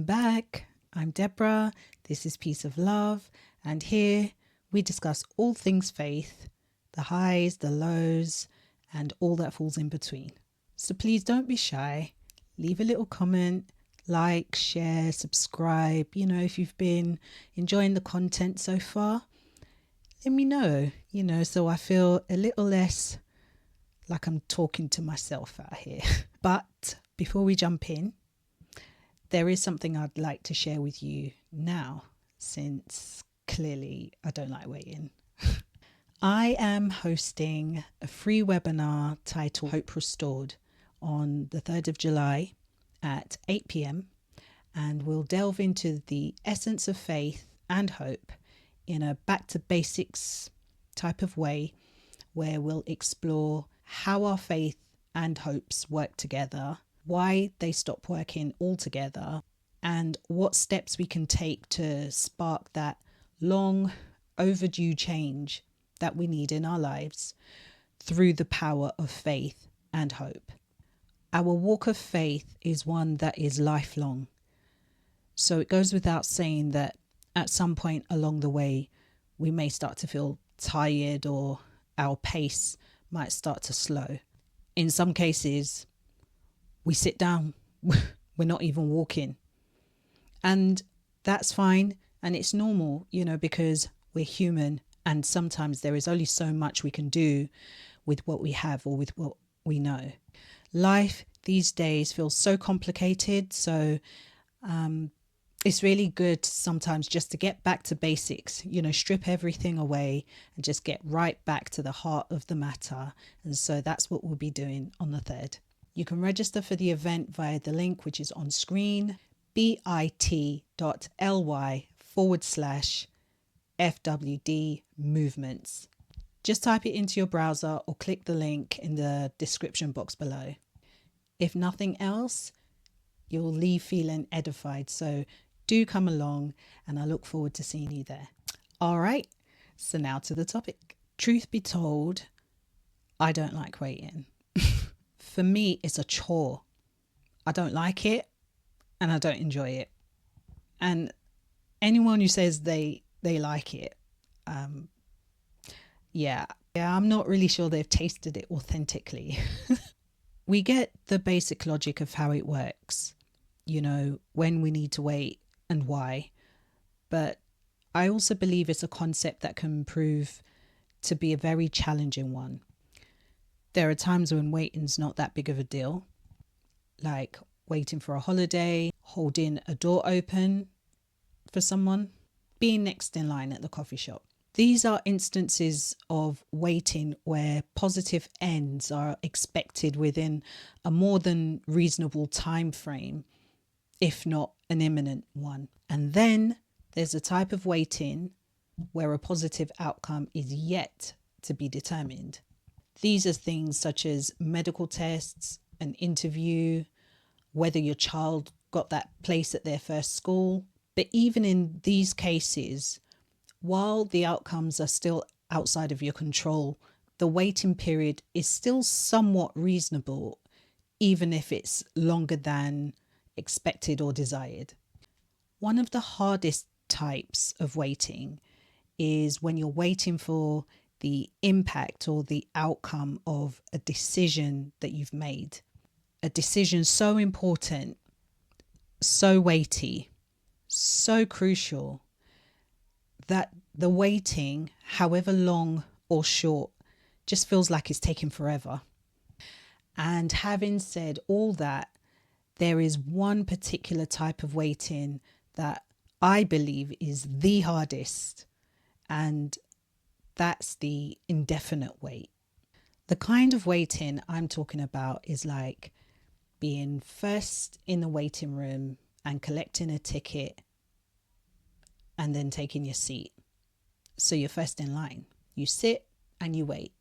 back. I'm Deborah. This is Piece of Love. And here we discuss all things faith, the highs, the lows, and all that falls in between. So please don't be shy. Leave a little comment, like, share, subscribe. If you've been enjoying the content so far, let me know, so I feel a little less like I'm talking to myself out here. But before we jump in, there is something I'd like to share with you now, since clearly I don't like waiting. I am hosting a free webinar titled Hope Restored on the 3rd of July at 8 p.m. and we'll delve into the essence of faith and hope in a back to basics type of way, where we'll explore how our faith and hopes work together, why they stop working altogether, and what steps we can take to spark that long overdue change that we need in our lives through the power of faith and hope. Our walk of faith is one that is lifelong. So it goes without saying that at some point along the way, we may start to feel tired or our pace might start to slow. In some cases, we sit down, we're not even walking. And that's fine. And it's normal, because we're human. And sometimes there is only so much we can do with what we have or with what we know. Life these days feels so complicated. So it's really good sometimes just to get back to basics, strip everything away and just get right back to the heart of the matter. And so that's what we'll be doing on the 3rd. You can register for the event via the link which is on screen, bit.ly/FWD movements. Just type it into your browser or click the link in the description box below. If nothing else, you'll leave feeling edified. So do come along and I look forward to seeing you there. All right, so now to the topic. Truth be told, I don't like waiting. For me, it's a chore. I don't like it and I don't enjoy it. And anyone who says they like it, I'm not really sure they've tasted it authentically. We get the basic logic of how it works, when we need to wait and why. But I also believe it's a concept that can prove to be a very challenging one. There are times when waiting's not that big of a deal, like waiting for a holiday, holding a door open for someone, being next in line at the coffee shop. These are instances of waiting where positive ends are expected within a more than reasonable time frame, if not an imminent one. And then there's a type of waiting where a positive outcome is yet to be determined. These are things such as medical tests, an interview, whether your child got that place at their first school. But even in these cases, while the outcomes are still outside of your control, the waiting period is still somewhat reasonable, even if it's longer than expected or desired. One of the hardest types of waiting is when you're waiting for the impact or the outcome of a decision that you've made. A decision so important, so weighty, so crucial that the waiting, however long or short, just feels like it's taking forever. And having said all that, there is one particular type of waiting that I believe is the hardest, and that's the indefinite wait. The kind of waiting I'm talking about is like being first in the waiting room and collecting a ticket and then taking your seat. So you're first in line. You sit and you wait.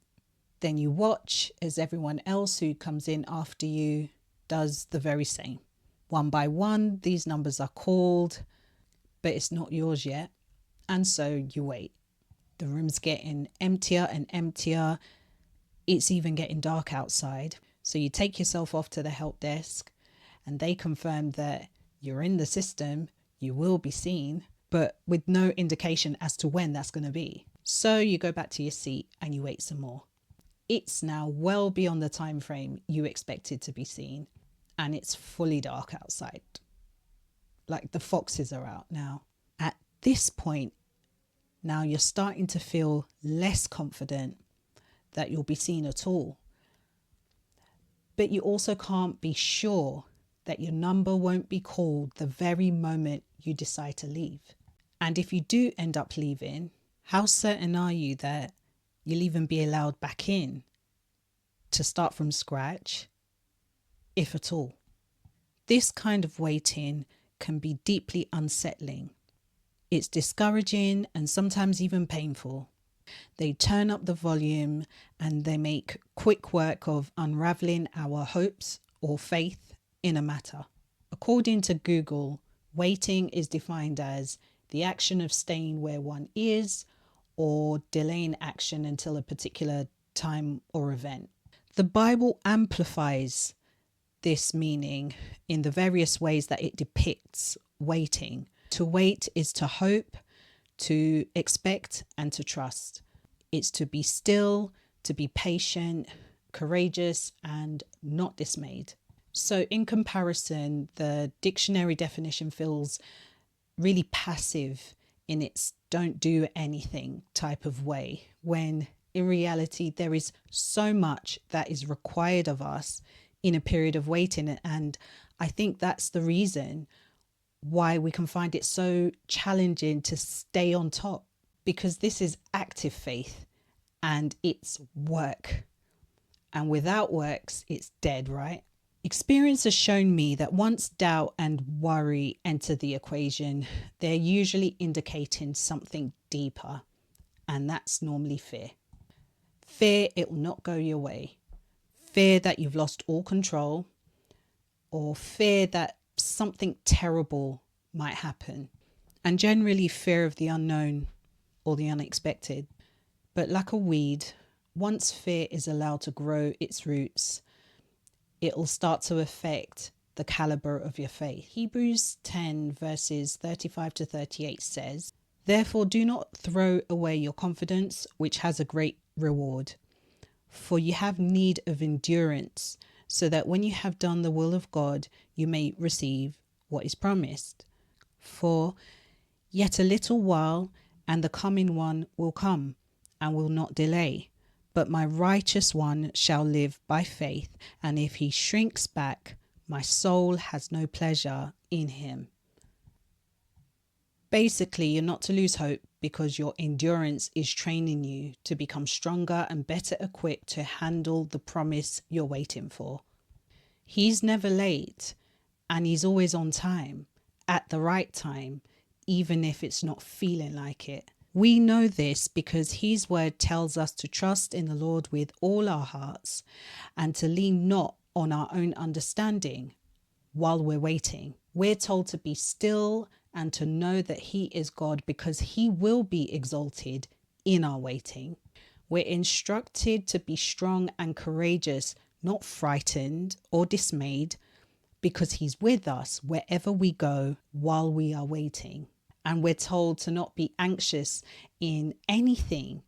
Then you watch as everyone else who comes in after you does the very same. One by one, these numbers are called, but it's not yours yet. And so you wait. The room's getting emptier and emptier. It's even getting dark outside. So you take yourself off to the help desk and they confirm that you're in the system, you will be seen, but with no indication as to when that's going to be. So you go back to your seat and you wait some more. It's now well beyond the time frame you expected to be seen, and it's fully dark outside. Like the foxes are out now. At this point, now you're starting to feel less confident that you'll be seen at all. But you also can't be sure that your number won't be called the very moment you decide to leave. And if you do end up leaving, how certain are you that you'll even be allowed back in to start from scratch, if at all? This kind of waiting can be deeply unsettling. It's discouraging and sometimes even painful. They turn up the volume and they make quick work of unraveling our hopes or faith in a matter. According to Google, waiting is defined as the action of staying where one is or delaying action until a particular time or event. The Bible amplifies this meaning in the various ways that it depicts waiting. To wait is to hope, to expect, and to trust. It's to be still, to be patient, courageous, and not dismayed. So in comparison, the dictionary definition feels really passive in its don't do anything type of way, when in reality there is so much that is required of us in a period of waiting. And I think that's the reason why we can find it so challenging to stay on top, because this is active faith and it's work. And without works, it's dead, right? Experience has shown me that once doubt and worry enter the equation, they're usually indicating something deeper, and that's normally fear. Fear it will not go your way. Fear that you've lost all control, or fear that something terrible might happen, and generally fear of the unknown or the unexpected. But like a weed, once fear is allowed to grow its roots, it'll start to affect the caliber of your faith. Hebrews 10 verses 35 to 38 says, "Therefore do not throw away your confidence, which has a great reward. For you have need of endurance, so that when you have done the will of God, you may receive what is promised. For yet a little while, and the coming one will come, and will not delay. But my righteous one shall live by faith, and if he shrinks back, my soul has no pleasure in him." Basically, you're not to lose hope, because your endurance is training you to become stronger and better equipped to handle the promise you're waiting for. He's never late, and he's always on time, at the right time, even if it's not feeling like it. We know this because his word tells us to trust in the Lord with all our hearts and to lean not on our own understanding while we're waiting. We're told to be still and to know that he is God, because he will be exalted in our waiting. We're instructed to be strong and courageous, not frightened or dismayed, because he's with us wherever we go while we are waiting. And we're told to not be anxious in anything,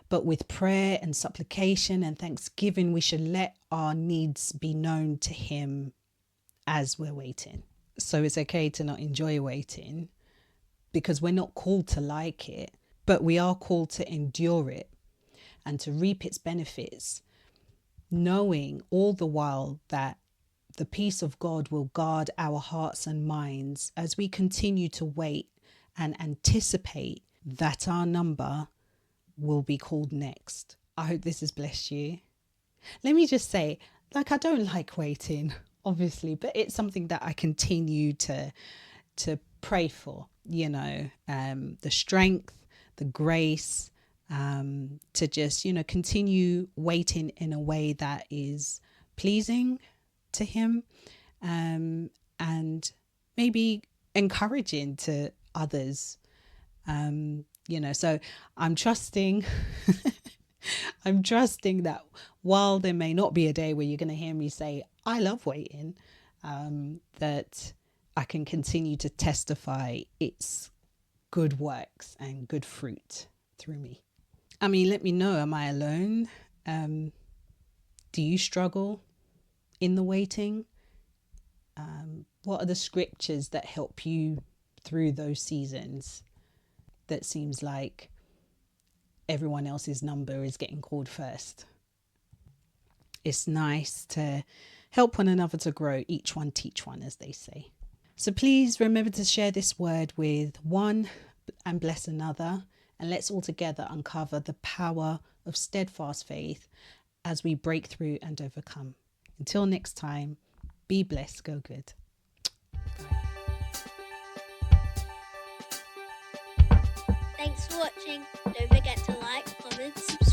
but with prayer and supplication and thanksgiving, we should let our needs be known to him as we're waiting. So it's okay to not enjoy waiting, because we're not called to like it, but we are called to endure it and to reap its benefits, knowing all the while that the peace of God will guard our hearts and minds as we continue to wait and anticipate that our number will be called next. I hope this has blessed you. Let me just say, I don't like waiting, obviously, but it's something that I continue to pray for, the strength, the grace, to just, continue waiting in a way that is pleasing to him, and maybe encouraging to others. So I'm trusting I'm trusting that while there may not be a day where you're going to hear me say I love waiting, that I can continue to testify its good works and good fruit through me. I mean, let me know, am I alone? Do you struggle in the waiting? What are the scriptures that help you through those seasons that seems like everyone else's number is getting called first? It's nice to help one another to grow, each one teach one, as they say. So please remember to share this word with one and bless another, and let's all together uncover the power of steadfast faith as we break through and overcome. Until next time, be blessed, go good. Thanks for watching. Don't forget to like, comment, subscribe.